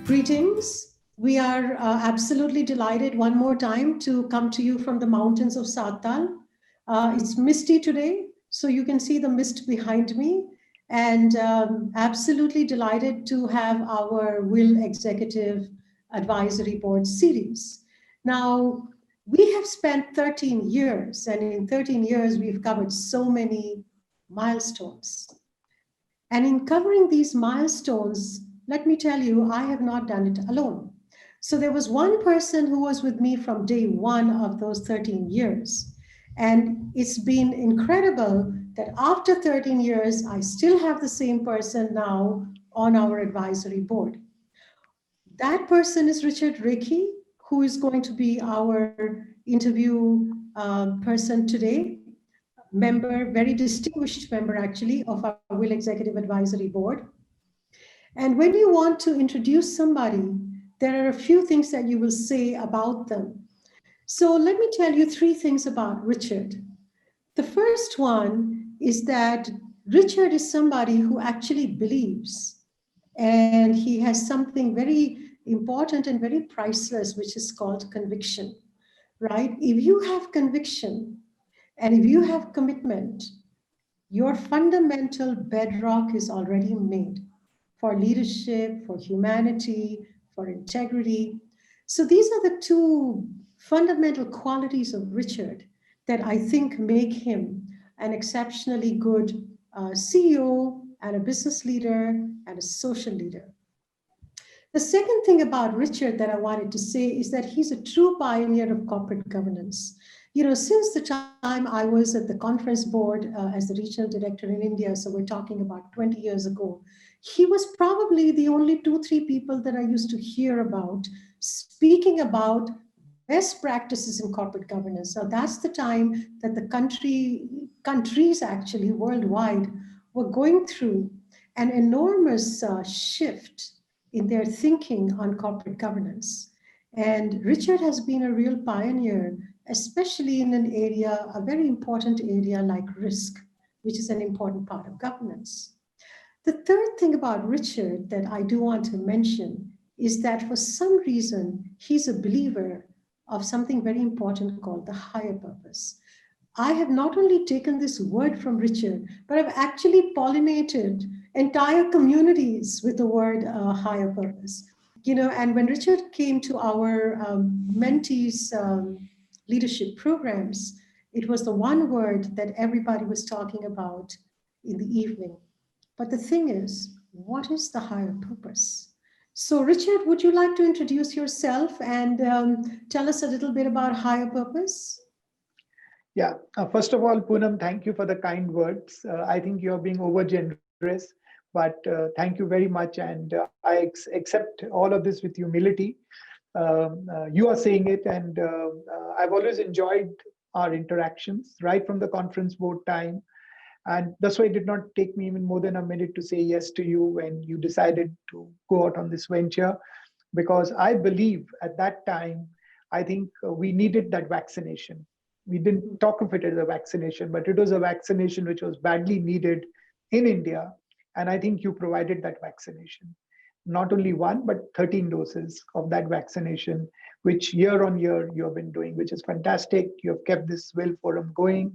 Greetings. We are absolutely delighted one more time to come to you from the mountains of Sattal. It's misty today, so you can see the mist behind me. And absolutely delighted to have our Will Executive Advisory Board series. Now, we have spent 13 years, and in 13 years, we've covered so many milestones. And in covering these milestones, let me tell you, I have not done it alone. So there was one person who was with me from day one of those 13 years. And it's been incredible that after 13 years, I still have the same person now on our advisory board. That person is Richard Rekhi, who is going to be our interview person today. Member, very distinguished member actually of our Will Executive Advisory Board. And when you want to introduce somebody, there are a few things that you will say about them. So let me tell you three things about Richard. The first one is that Richard is somebody who actually believes, and he has something very important and very priceless, which is called conviction, right? If you have conviction and if you have commitment, your fundamental bedrock is already made for leadership, for humanity, for integrity. So these are the two fundamental qualities of Richard that I think make him an exceptionally good CEO and a business leader and a social leader. The second thing about Richard that I wanted to say is that he's a true pioneer of corporate governance. You know, since the time I was at the conference board as the regional director in India, so we're talking about 20 years ago, he was probably the only 2, 3 people that I used to hear about speaking about best practices in corporate governance. So that's the time that the countries actually worldwide were going through an enormous shift in their thinking on corporate governance. And Richard has been a real pioneer, especially in an area, a very important area like risk, which is an important part of governance. The third thing about Richard that I do want to mention is that for some reason, he's a believer of something very important called the higher purpose. I have not only taken this word from Richard, but I've actually pollinated entire communities with the word higher purpose. You know, and when Richard came to our mentees leadership programs, it was the one word that everybody was talking about in the evening. But the thing is, what is the higher purpose? So, Richard, would you like to introduce yourself and tell us a little bit about higher purpose? Yeah, first of all, Poonam, thank you for the kind words. I think you're being over generous, but thank you very much. And I accept all of this with humility. You are saying it, and I've always enjoyed our interactions right from the conference board time. And that's why it did not take me even more than a minute to say yes to you when you decided to go out on this venture, because I believe at that time, I think we needed that vaccination. We didn't talk of it as a vaccination, but it was a vaccination which was badly needed in India. And I think you provided that vaccination. Not only one, but 13 doses of that vaccination, which year on year you have been doing, which is fantastic. You have kept this Will Forum going.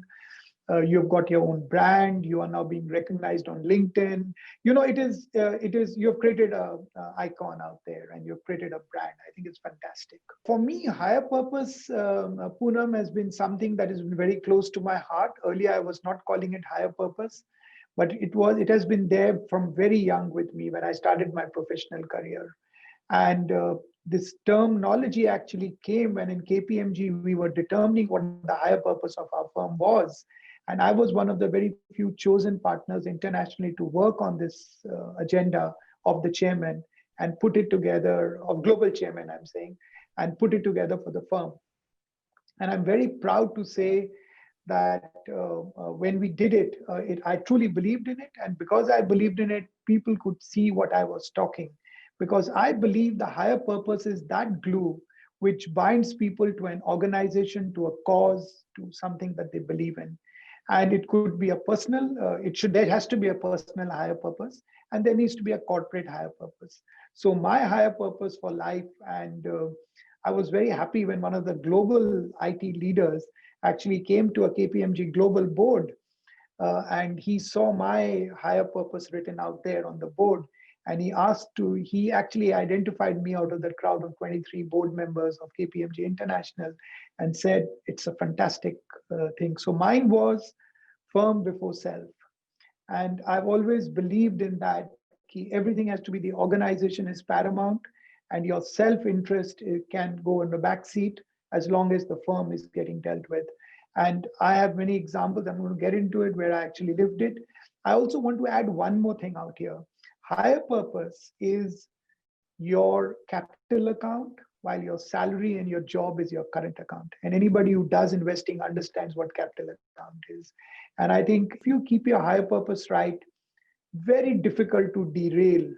You've got your own brand. You are now being recognized on LinkedIn. You know, it is you have created a icon out there, and you've created a brand. I think it's fantastic. For me, higher purpose, Poonam, has been something that has been very close to my heart. Earlier, I was not calling it higher purpose, but it has been there from very young with me when I started my professional career. And this terminology actually came when in KPMG we were determining what the higher purpose of our firm was. And I was one of the very few chosen partners internationally to work on this agenda of the chairman and put it together, of global chairman, I'm saying, and put it together for the firm. And I'm very proud to say that when we did it, I truly believed in it. And because I believed in it, people could see what I was talking. Because I believe the higher purpose is that glue which binds people to an organization, to a cause, to something that they believe in. And it could be a personal, there has to be a personal higher purpose, and there needs to be a corporate higher purpose. So my higher purpose for life, and I was very happy when one of the global IT leaders actually came to a KPMG global board, and he saw my higher purpose written out there on the board. And he actually identified me out of the crowd of 23 board members of KPMG International and said, it's a fantastic thing. So mine was firm before self. And I've always believed in that. Everything has to be, the organization is paramount, and your self-interest can go in the back seat as long as the firm is getting dealt with. And I have many examples. I'm going to get into it where I actually lived it. I also want to add one more thing out here. Higher purpose is your capital account, while your salary and your job is your current account. And anybody who does investing understands what capital account is. And I think if you keep your higher purpose right, very difficult to derail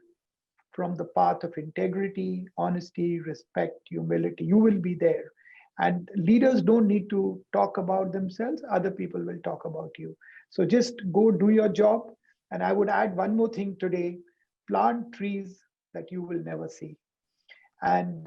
from the path of integrity, honesty, respect, humility. You will be there. And leaders don't need to talk about themselves, other people will talk about you. So just go do your job. And I would add one more thing today: plant trees that you will never see. And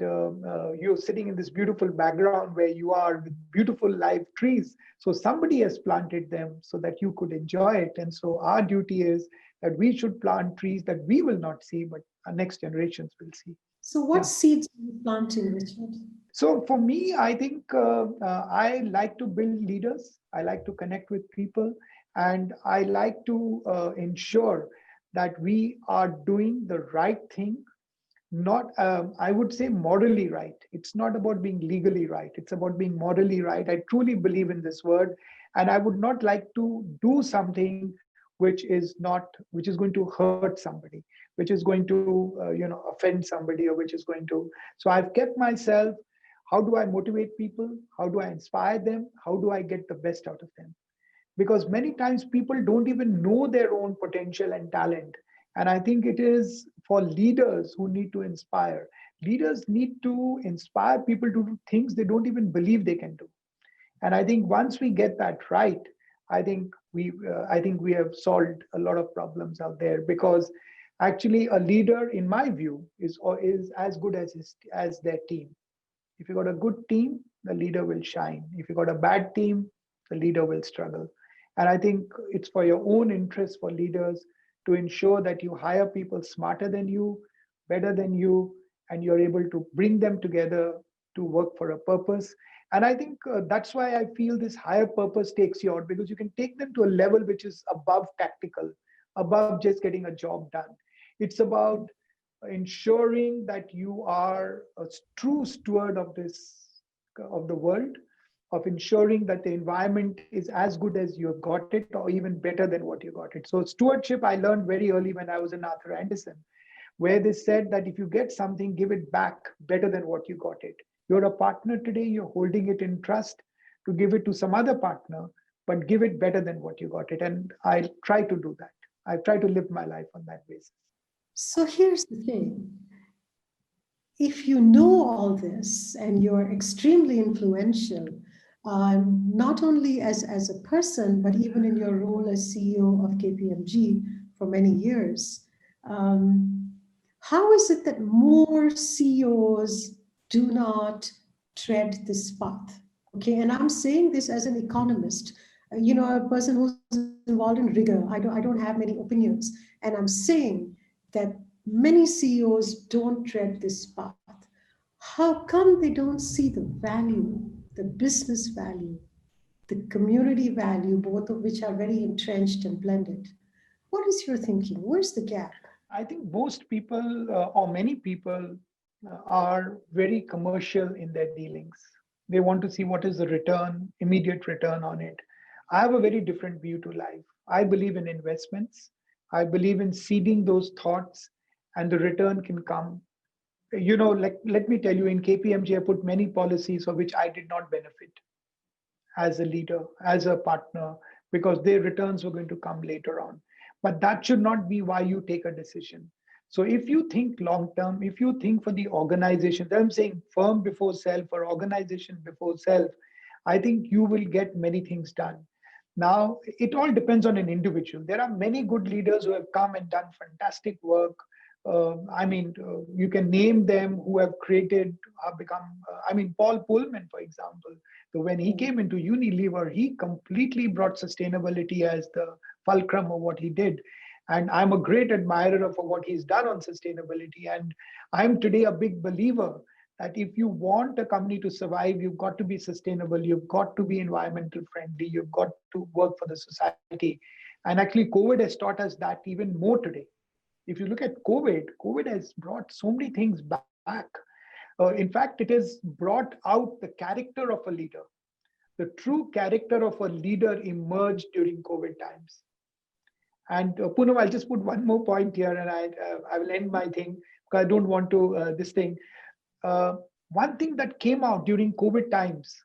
you're sitting in this beautiful background where you are with beautiful live trees. So somebody has planted them so that you could enjoy it. And so our duty is that we should plant trees that we will not see, but our next generations will see. So what seeds are you planting, Richard? So for me, I think I like to build leaders. I like to connect with people, and I like to ensure that we are doing the right thing. Not, I would say, morally right. It's not about being legally right. It's about being morally right. I truly believe in this word, and I would not like to do something which is going to hurt somebody, which is going to offend somebody, or which is going to. So I've kept myself. How do I motivate people? How do I inspire them? How do I get the best out of them? Because many times people don't even know their own potential and talent. And I think it is for leaders who need to inspire. Leaders need to inspire people to do things they don't even believe they can do. And I think once we get that right, I think we have solved a lot of problems out there. Because actually, a leader, in my view, is as good as their team. If you got a good team, the leader will shine. If you got a bad team, the leader will struggle. And I think it's for your own interest, for leaders, to ensure that you hire people smarter than you, better than you, and you're able to bring them together to work for a purpose. And I think that's why I feel this higher purpose takes you out, because you can take them to a level which is above tactical, above just getting a job done. It's about ensuring that you are a true steward of the world, of ensuring that the environment is as good as you have got it, or even better than what you got it. So stewardship, I learned very early when I was in Arthur Andersen, where they said that if you get something, give it back better than what you got it. You're a partner today, you're holding it in trust to give it to some other partner, but give it better than what you got it. And I try to do that. I try to live my life on that basis. So here's the thing. If you know all this and you're extremely influential, not only as a person, but even in your role as CEO of KPMG for many years, how is it that more CEOs do not tread this path? Okay, and I'm saying this as an economist, a person who's involved in rigor. I don't have many opinions, and I'm saying that many CEOs don't tread this path. How come they don't see the value, the business value, the community value, both of which are very entrenched and blended? What is your thinking? Where's the gap? I think most people, or many people, are very commercial in their dealings. They want to see what is the return, immediate return on it. I have a very different view to life. I believe in investments. I believe in seeding those thoughts, and the return can come. Let me tell you, in KPMG, I put many policies for which I did not benefit as a leader, as a partner, because their returns were going to come later on. But that should not be why you take a decision. So if you think long term, if you think for the organization, I'm saying firm before self or organization before self, I think you will get many things done. Now, it all depends on an individual. There are many good leaders who have come and done fantastic work You can name them who have created, Paul Pullman, for example. So when he came into Unilever, he completely brought sustainability as the fulcrum of what he did. And I'm a great admirer of what he's done on sustainability. And I'm today a big believer that if you want a company to survive, you've got to be sustainable, you've got to be environmental friendly, you've got to work for the society. And actually, COVID has taught us that even more today. If you look at COVID has brought so many things back. In fact, it has brought out the character of a leader. The true character of a leader emerged during COVID times. And Poonam, I'll just put one more point here, and I will end my thing because I don't want to this thing. One thing that came out during COVID times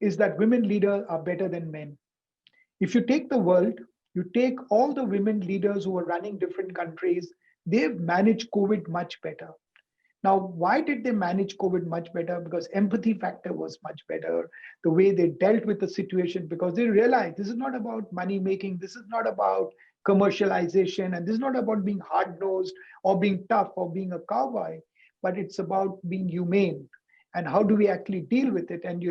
is that women leaders are better than men. If you take the world, you take all the women leaders who are running different countries, they've managed COVID much better. Now, why did they manage COVID much better? Because empathy factor was much better. The way they dealt with the situation, because they realized this is not about money making, this is not about commercialization, and this is not about being hard-nosed or being tough or being a cowboy, but it's about being humane. And how do we actually deal with it? And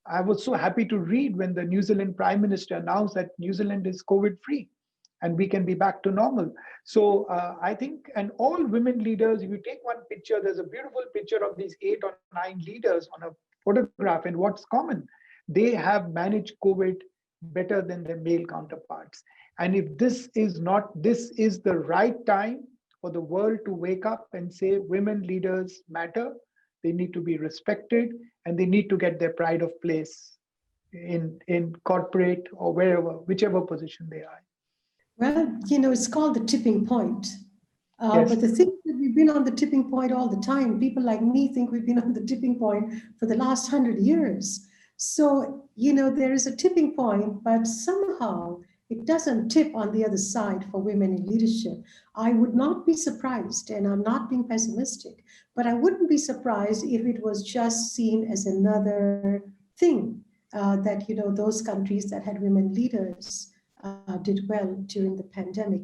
I was so happy to read when the New Zealand Prime Minister announced that New Zealand is COVID-free and we can be back to normal. So I think, and all women leaders, if you take one picture, there's a beautiful picture of these 8 or 9 leaders on a photograph, and what's common? They have managed COVID better than their male counterparts. And if this is the right time for the world to wake up and say women leaders matter, they need to be respected, and they need to get their pride of place in corporate or wherever, whichever position they are. Well, it's called the tipping point. Yes. But the thing is that we've been on the tipping point all the time. People like me think we've been on the tipping point for the last 100 years. So, there is a tipping point, but somehow it doesn't tip on the other side for women in leadership. I would not be surprised, and I'm not being pessimistic, but I wouldn't be surprised if it was just seen as another thing that, those countries that had women leaders did well during the pandemic.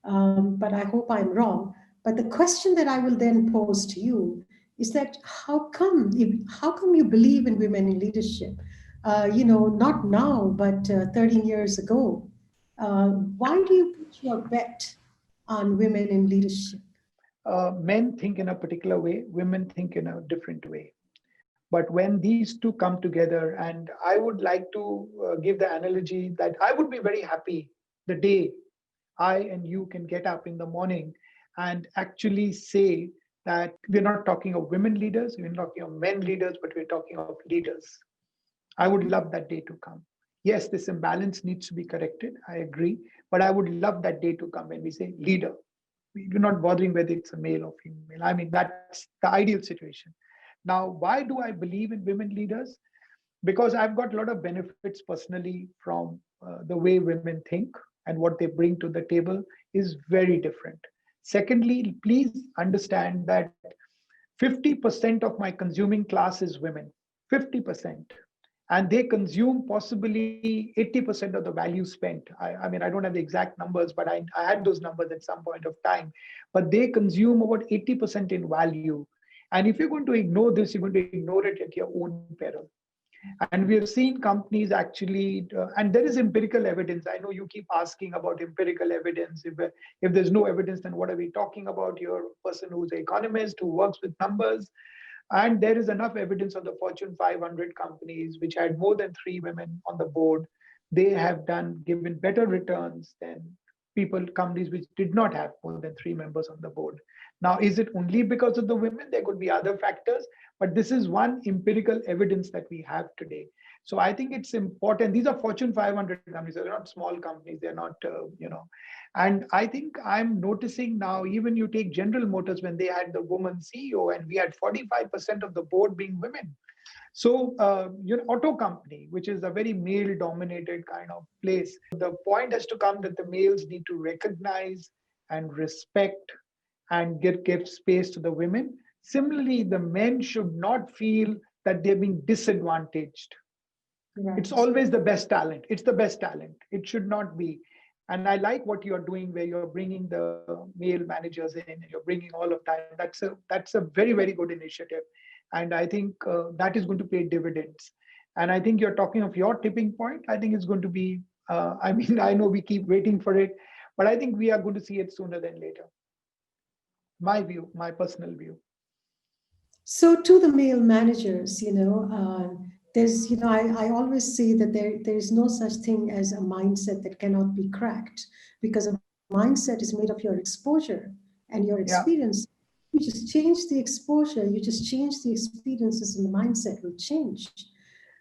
But I hope I'm wrong. But the question that I will then pose to you is that how come you believe in women in leadership? Not now, but 13 years ago. Why do you put your bet on women in leadership? Men think in a particular way, women think in a different way. But when these two come together, and I would like to give the analogy that I would be very happy the day I and you can get up in the morning and actually say that we're not talking of women leaders, we're not talking of men leaders, but we're talking of leaders. I would love that day to come. Yes, this imbalance needs to be corrected, I agree, but I would love that day to come when we say leader. We're not bothering whether it's a male or female. I mean, that's the ideal situation. Now, why do I believe in women leaders? Because I've got a lot of benefits personally from the way women think, and what they bring to the table is very different. Secondly, please understand that 50% of my consuming class is women, 50%. And they consume possibly 80% of the value spent. I mean, I don't have the exact numbers, but I had those numbers at some point of time. But they consume about 80% in value. And if you're going to ignore this, you're going to ignore it at your own peril. And we have seen companies actually, and there is empirical evidence. I know you keep asking about empirical evidence. If there's no evidence, then what are we talking about? You're a person who's an economist who works with numbers. And there is enough evidence of the Fortune 500 companies which had more than 3 women on the board. They have given better returns than companies which did not have more than 3 members on the board. Now, is it only because of the women? There could be other factors, but this is one empirical evidence that we have today. So I think it's important. These are Fortune 500 companies. They're not small companies. They're not, And I think I'm noticing now, even you take General Motors, when they had the woman CEO, and we had 45% of the board being women. So, auto company, which is a very male-dominated kind of place, the point has to come that the males need to recognize and respect and give space to the women. Similarly, the men should not feel that they're being disadvantaged. Right. It's always the best talent. It's the best talent. It should not be. And I like what you're doing, where you're bringing the male managers in and you're bringing all of that. That's a very, very good initiative. And I think that is going to pay dividends. And I think you're talking of your tipping point. I think it's going to be, I mean, I know we keep waiting for it, but I think we are going to see it sooner than later. My view, my personal view. So to the male managers, there's, I always say that there is no such thing as a mindset that cannot be cracked, because a mindset is made of your exposure and your Yeah. experience. You just change the exposure, you just change the experiences, and the mindset will change.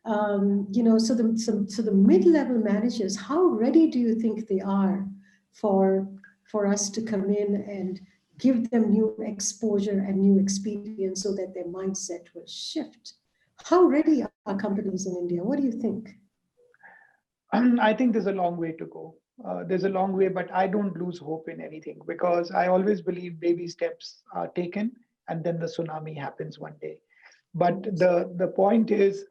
So the mid-level managers, how ready do you think they are for for us to come in and give them new exposure and new experience so that their mindset will shift? How ready are companies in India? What do you think? I think there's a long way to go. There's a long way, but I don't lose hope in anything because I always believe baby steps are taken and then the tsunami happens one day. But the point is,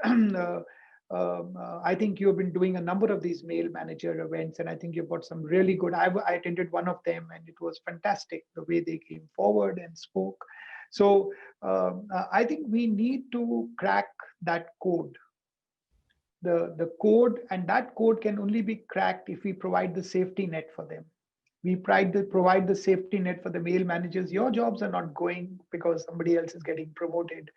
I think you've been doing a number of these male manager events, and I think you've got some really good. I attended one of them, and it was fantastic the way they came forward and spoke. So I think we need to crack that code, the code, and that code can only be cracked if we provide the safety net for them. We provide the safety net for the male managers. Your jobs are not going because somebody else is getting promoted,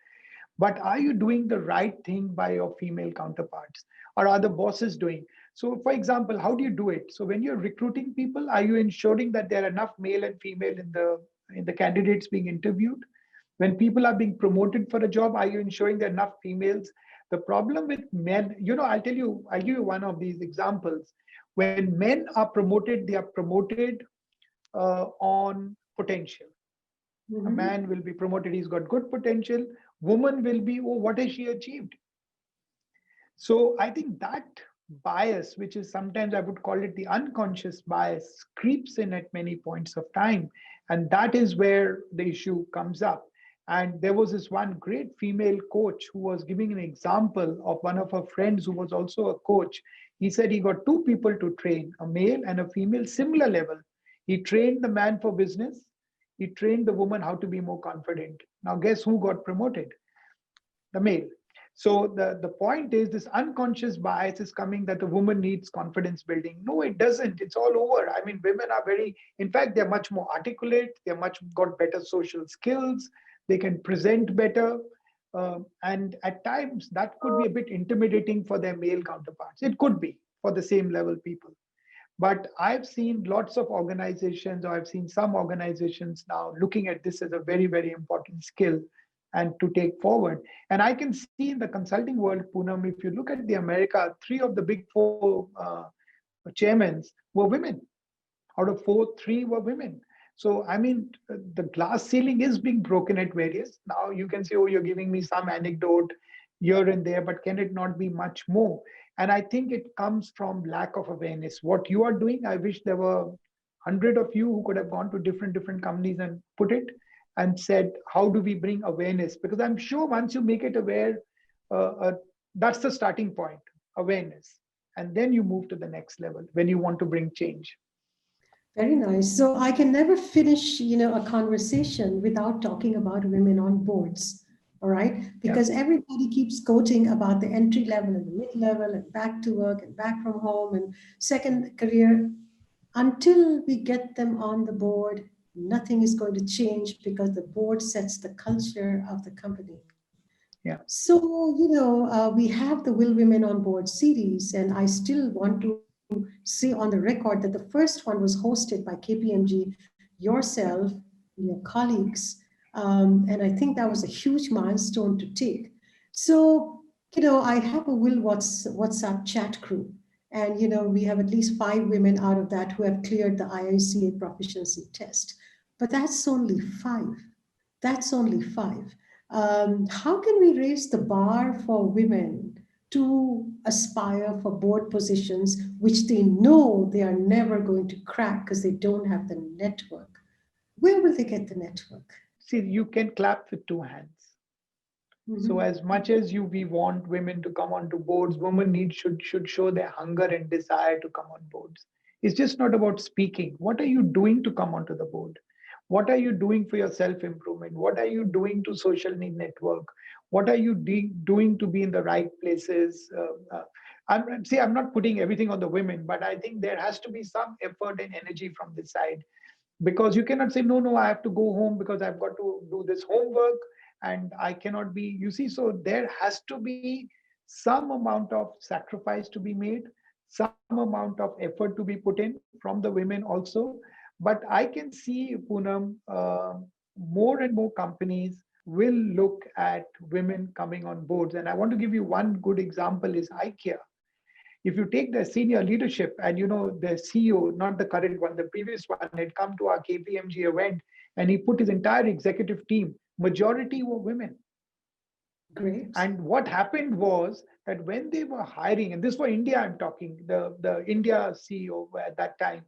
but are you doing the right thing by your female counterparts, or are the bosses doing? So for example, how do you do it? So when you're recruiting people, are you ensuring that there are enough male and female in the candidates being interviewed? When people are being promoted for a job, are you ensuring there are enough females? The problem with men, I'll give you one of these examples. When men are promoted, they are promoted on potential. A Mhm. man will be promoted, he's got good potential. Woman will be, oh, what has she achieved? So I think that bias, which is sometimes I would call it the unconscious bias, creeps in at many points of time. And that is where the issue comes up. And there was this one great female coach who was giving an example of one of her friends who was also a coach. He said he got two people to train, a male and a female, similar level. He trained the man for business, he trained the woman how to be more confident. Now, guess who got promoted? The male. So the point is this unconscious bias is coming that the woman needs confidence building. No, it doesn't. It's all over. I mean, women are very, in fact, they're much more articulate. They're much got better social skills. They can present better. And at times that could be a bit intimidating for their male counterparts. It could be for the same level people. But I've seen lots of organizations, or I've seen some organizations now looking at this as a very, very important skill and to take forward. And I can see in the consulting world, Poonam, if you look at the America, three of the big four chairmen were women. Out of four, three were women. So, I mean, the glass ceiling is being broken at various. Now you can say, oh, you're giving me some anecdote here and there, but can it not be much more? And I think it comes from lack of awareness. What you are doing, I wish there were 100 of you who could have gone to different companies and put it and said, how do we bring awareness? Because I'm sure once you make it aware, uh, uh, that's the starting point, awareness. And then you move to the next level when you want to bring change. Very nice. So I can never finish, a conversation without talking about women on boards. All right. Yeah. Because everybody keeps quoting about the entry level and the mid level and back to work and back from home and second career. Until we get them on the board, nothing is going to change because the board sets the culture of the company. Yeah. So, we have the Will Women on Board series, and I still want to say on the record that the first one was hosted by KPMG, yourself, your colleagues, and I think that was a huge milestone to take. So, I have a WhatsApp chat crew, and we have at least 5 women out of that who have cleared the IICA proficiency test. But that's only five. That's only five. How can we raise the bar for women to aspire for board positions which they know they are never going to crack because they don't have the network? Where will they get the network? See, you can clap with two hands. So Mhm. as much as we want women to come onto boards, women should show their hunger and desire to come on boards. It's just not about speaking. What are you doing to come onto the board? What are you doing for your self-improvement? What are you doing to social network? What are you doing to be in the right places? I'm not putting everything on the women, but I think there has to be some effort and energy from this side, because you cannot say, no, I have to go home because I've got to do this homework and I cannot be, you see. So there has to be some amount of sacrifice to be made, some amount of effort to be put in from the women also. But I can see, Poonam, more and more companies will look at women coming on boards. And I want to give you one good example is IKEA. If you take the senior leadership and the CEO, not the current one, the previous one, had come to our KPMG event and he put his entire executive team, majority were women. Great. And what happened was that when they were hiring, and this for India, I'm talking, the India CEO at that time,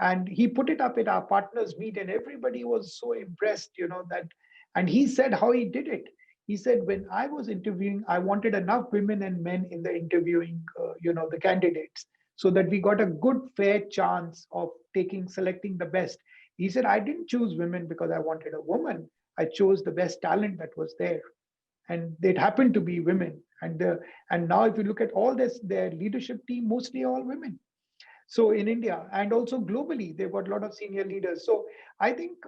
and he put it up at our partners meet and everybody was so impressed, that, and he said how he did it. He said, when I was interviewing, I wanted enough women and men in the interviewing, the candidates, so that we got a good, fair chance of selecting the best. He said, I didn't choose women because I wanted a woman. I chose the best talent that was there. And it happened to be women. And now if you look at all this, their leadership team, mostly all women. So in India and also globally, they've got a lot of senior leaders. So I think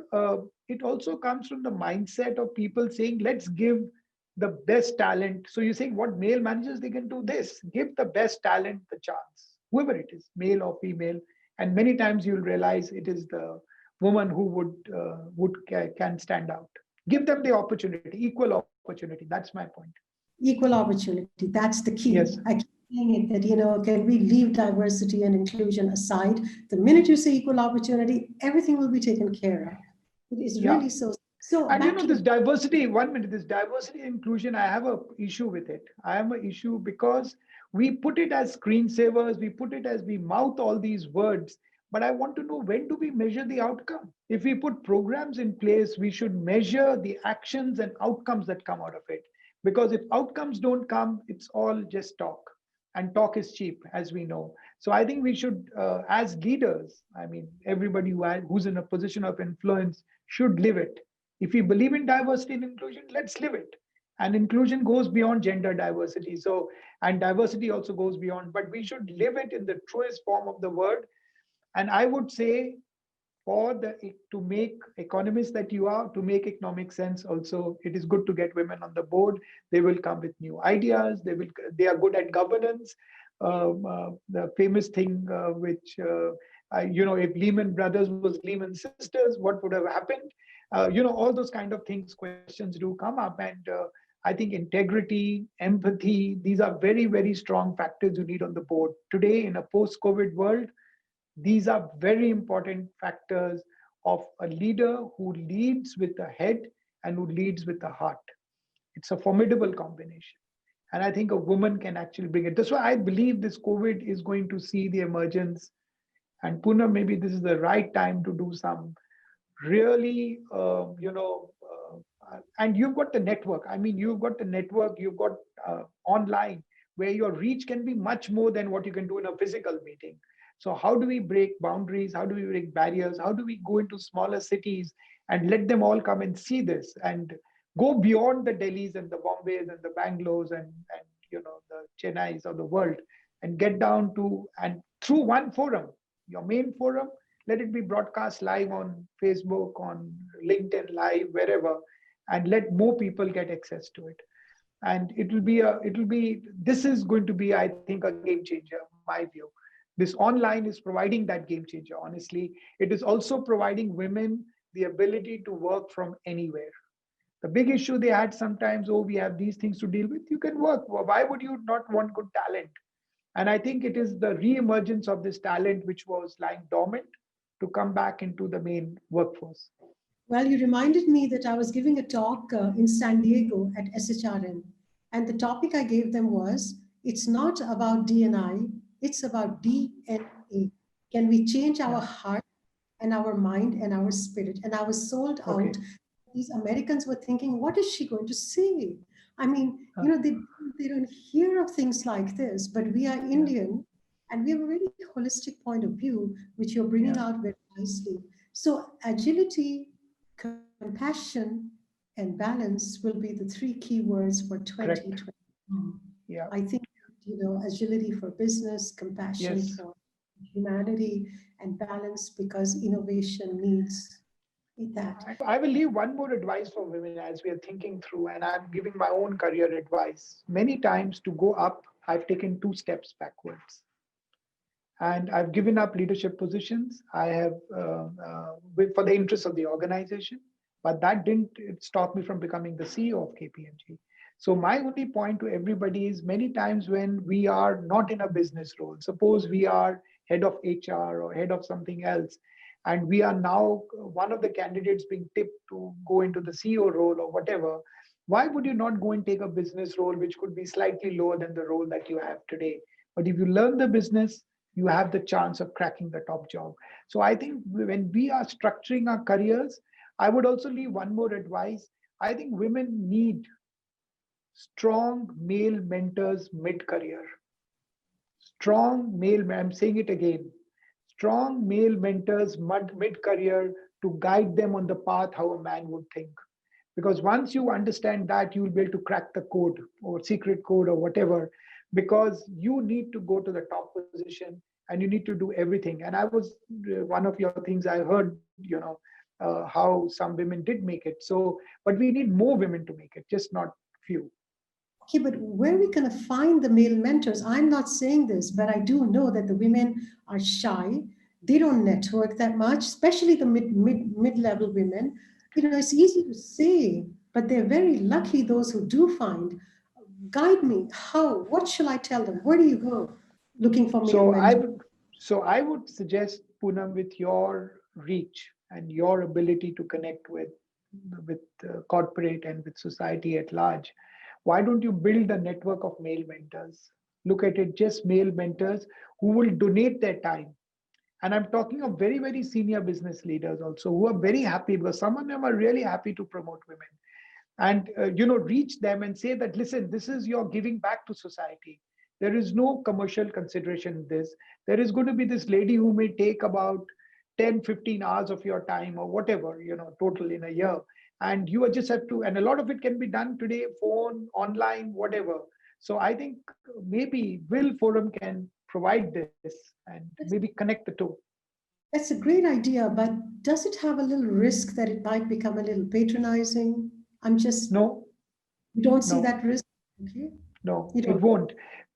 it also comes from the mindset of people saying, let's give the best talent. So you're saying what male managers, they can do this, give the best talent the chance, whoever it is, male or female. And many times you'll realize it is the woman who can stand out. Give them the opportunity, equal opportunity. That's my point. Equal opportunity, that's the key. Yes. I keep saying it that, can we leave diversity and inclusion aside? The minute you say equal opportunity, everything will be taken care of. It is really so. So and this diversity, 1 minute, this diversity inclusion, I have a issue with it. I have an issue because we put it as screensavers, we put it as we mouth all these words, but I want to know, when do we measure the outcome? If we put programs in place, we should measure the actions and outcomes that come out of it. Because if outcomes don't come, it's all just talk. And talk is cheap, as we know. So I think we should, as leaders, I mean, everybody who's in a position of influence should live it. If we believe in diversity and inclusion, let's live it. And inclusion goes beyond gender diversity. So, and diversity also goes beyond, but we should live it in the truest form of the word. And I would say, to make economists that you are, to make economic sense also, it is good to get women on the board. They will come with new ideas. They are good at governance. The famous thing if Lehman Brothers was Lehman Sisters, what would have happened? All those kind of things, questions do come up. And I think integrity, empathy, these are very, very strong factors you need on the board. Today, in a post-COVID world, these are very important factors of a leader who leads with the head and who leads with the heart. It's a formidable combination. And I think a woman can actually bring it. That's why I believe this COVID is going to see the emergence. And Poonam, maybe this is the right time to do some really, and you've got the network. I mean, you've got the network, you've got online, where your reach can be much more than what you can do in a physical meeting. So how do we break boundaries? How do we break barriers? How do we go into smaller cities and let them all come and see this and go beyond the Delhis and the Bombays and the Bangalores and the Chennais of the world, and get down to, and through one forum, your main forum, let it be broadcast live on Facebook, on LinkedIn Live, wherever, and let more people get access to it. And this is going to be, I think, a game changer, my view. This online is providing that game changer, honestly. It is also providing women the ability to work from anywhere. The big issue they had sometimes, we have these things to deal with. You can work. Why would you not want good talent? And I think it is the re-emergence of this talent which was lying dormant to come back into the main workforce. Well, you reminded me that I was giving a talk in San Diego at SHRM. And the topic I gave them was, it's not about D&I, it's about DNA. Can we change our heart and our mind and our spirit? And I was sold out. These Americans were thinking, what is she going to say? I mean, they don't hear of things like this, but we are Indian. And we have a very holistic point of view, which you're bringing Yeah, out very nicely. So agility, compassion, and balance will be the three key words for correct. 2021. Yeah, I think, agility for business, compassion yes. for humanity, and balance because innovation needs that. I will leave one more advice for women as we are thinking through, and I'm giving my own career advice. Many times to go up, I've taken two steps backwards. And I've given up leadership positions. I have, for the interest of the organization, but that didn't stop me from becoming the CEO of KPMG. So my only point to everybody is many times when we are not in a business role, suppose we are head of HR or head of something else, and we are now one of the candidates being tipped to go into the CEO role or whatever, why would you not go and take a business role which could be slightly lower than the role that you have today? But if you learn the business, you have the chance of cracking the top job. So I think when we are structuring our careers, I would also leave one more advice. I think women need strong male mentors mid career. Strong male, I'm saying it again, strong male mentors mid career to guide them on the path how a man would think. Because once you understand that, you will be able to crack the code or secret code or whatever, because you need to go to the top position and you need to do everything. And I was one of your things I heard, how some women did make it. So, but we need more women to make it, just not few. Okay, but where are we going to find the male mentors? I'm not saying this, but I do know that the women are shy. They don't network that much, especially the mid-level women. It's easy to say, but they're very lucky those who do find. Guide me. How? What shall I tell them? Where do you go looking for male So I mentors? would, so I would suggest, Poonam, with your reach and your ability to connect with corporate and with society at large, why don't you build a network of male mentors? Look at it, just male mentors who will donate their time. And I'm talking of very, very senior business leaders also who are very happy, because some of them are really happy to promote women. And reach them and say that, listen, this is your giving back to society. There is no commercial consideration in this. There is going to be this lady who may take about 10, 15 hours of your time or whatever, total in a year. And you just have to, and a lot of it can be done today, phone, online, whatever. So I think maybe Will Forum can provide this and maybe connect the two. That's a great idea, but does it have a little risk that it might become a little patronizing? I'm just, No, you don't see no. that risk? Okay. No, You it don't. won't,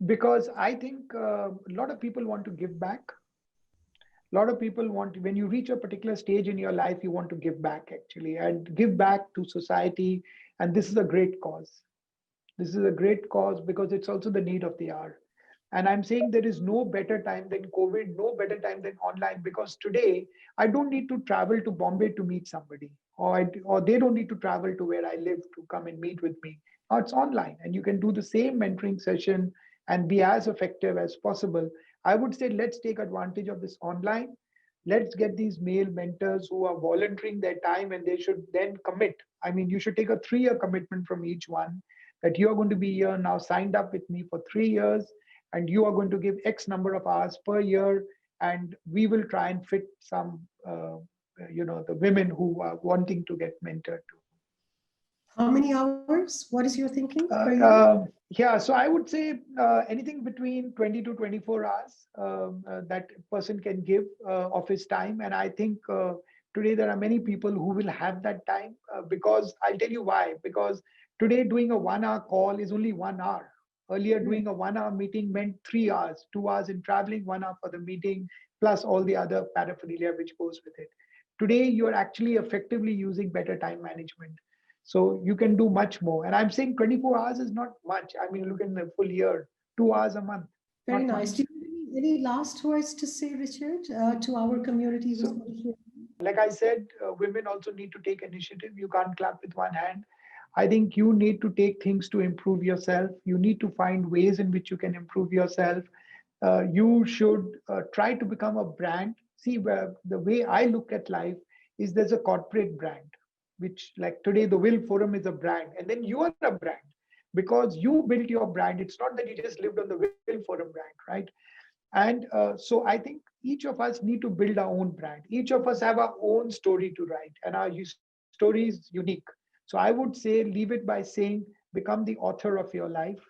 because I think a lot of people want to give back. A lot of people want, when you reach a particular stage in your life, you want to give back actually and give back to society. And this is a great cause. This is a great cause because it's also the need of the hour. And I'm saying there is no better time than COVID, no better time than online, because today I don't need to travel to Bombay to meet somebody, or they don't need to travel to where I live to come and meet with me. Now it's online, and you can do the same mentoring session and be as effective as possible. I would say let's take advantage of this online. Let's get these male mentors who are volunteering their time, and they should then commit. I mean, you should take a 3-year commitment from each one, that you are going to be here now signed up with me for 3 years, and you are going to give X number of hours per year, and we will try and fit some, the women who are wanting to get mentored to. How many hours? What is your thinking per Uh, year? uh, yeah, so I would say anything between 20 to 24 hours that person can give of his time. And I think today there are many people who will have that time, because I'll tell you why. Because today doing a 1 hour call is only 1 hour. Earlier, Right. doing a 1 hour meeting meant 3 hours, 2 hours in traveling, 1 hour for the meeting, plus all the other paraphernalia which goes with it. Today, you're actually effectively using better time management. So you can do much more. And I'm saying 24 hours is not much. I mean, look in the full year, 2 hours a month, Very not nice. Do much. you have any last words to say, Richard, to our community who's So, watching? like I said, women also need to take initiative. You can't clap with one hand. I think you need to take things to improve yourself. You need to find ways in which you can improve yourself. You should try to become a brand. See, where the way I look at life is there's a corporate brand, which like today, the Will Forum is a brand, and then you are a brand because you built your brand. It's not that you just lived on the Will Forum brand, right? And so I think each of us need to build our own brand. Each of us have our own story to write, and our story is unique. So I would say, leave it by saying, become the author of your life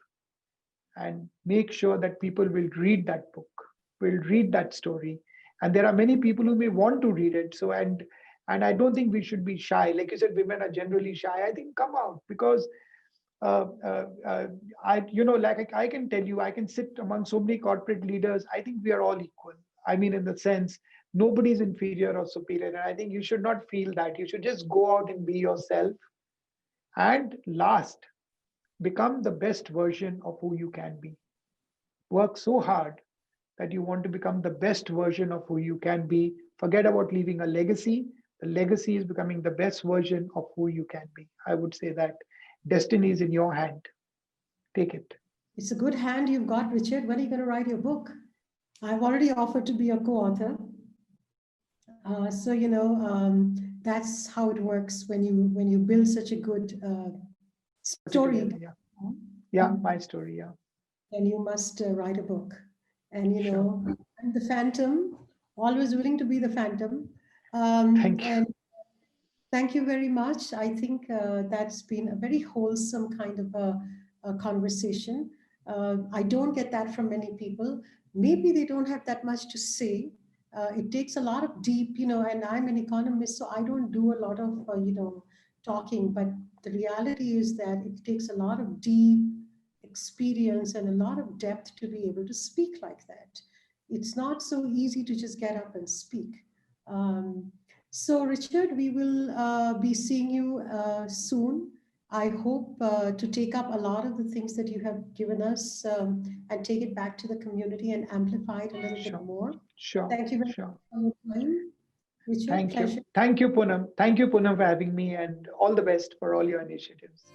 and make sure that people will read that book, will read that story. And there are many people who may want to read it. So, and I don't think we should be shy. Like you said, women are generally shy. I think come out, because uh, uh, uh, like I can tell you, I can sit among so many corporate leaders. I think we are all equal. I mean, in the sense, nobody's inferior or superior. And I think you should not feel that. You should just go out and be yourself. And last, become the best version of who you can be. Work so hard that you want to become the best version of who you can be. Forget about leaving a legacy. The legacy is becoming the best version of who you can be. I would say that destiny is in your hand. Take it. It's a good hand you've got, Richard. When are you going to write your book? I've already offered to be a co-author. So that's how it works when you build such a good story. Yeah, yeah, my story. Yeah. Then you must write a book. And Sure. I'm the phantom, always willing to be the phantom. Thank you. And thank you very much. I think that's been a very wholesome kind of a conversation. I don't get that from many people. Maybe they don't have that much to say. It takes a lot of deep, and I'm an economist, so I don't do a lot of, talking. But the reality is that it takes a lot of deep experience and a lot of depth to be able to speak like that. It's not so easy to just get up and speak. So, Richard, we will be seeing you soon. I hope to take up a lot of the things that you have given us and take it back to the community and amplify it a little bit more. Sure. Thank you very Sure. much for your time. Richard, Thank pleasure. you. Thank you, Poonam. Thank you, Poonam, for having me, and all the best for all your initiatives.